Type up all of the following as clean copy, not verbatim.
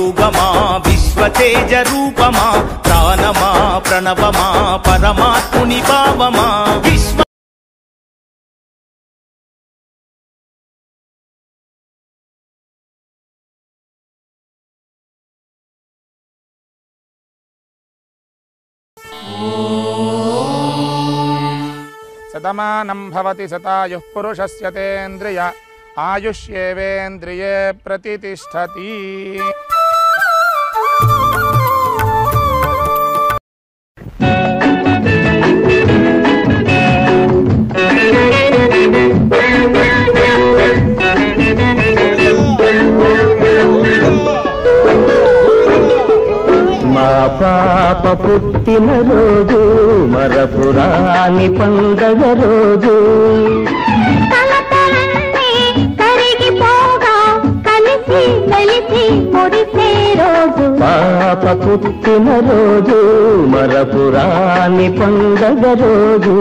యోగమా విశ్వతేజ రూపమా ప్రాణమా ప్రణవమా పరమాత్ముని భావమా విశ్వ శతమానం భవతి శతాయుః పురుషస్య తేంద్రియ ఆయుష్యేవేంద్రియే ప్రతిష్టతి. మా పాప పుట్టిన రోజు మరపురాని పండగ రోజు పాప పుట్టిన రోజు మరపురాని పండగ రోజు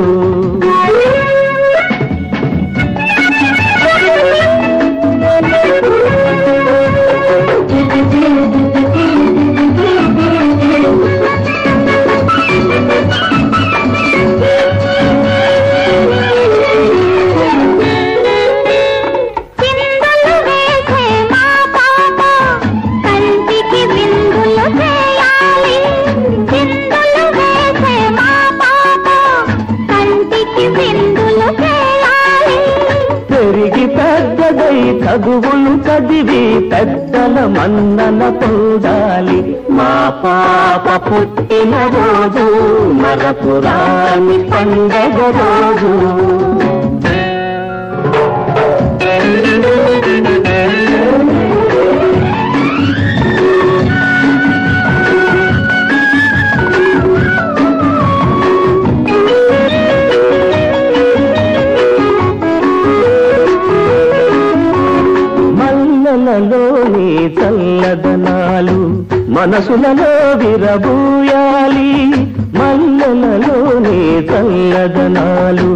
చదువులు చదివి పెద్దల మన్నన పొందాలి. మా పాప పుట్టిన రోజు మరపురాని పండగ రోజు. మల్లెలలోని చల్లదనాలు మనసులలో విరబూయాలి. మల్లెలలోని చల్లదనాలు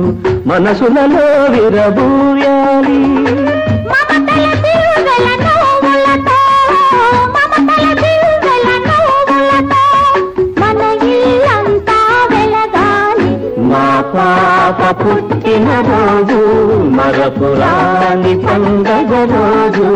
మనసులలో విరబూయాలి. మా పాప పుట్టిన రోజు మరపురాని పండగ రోజు.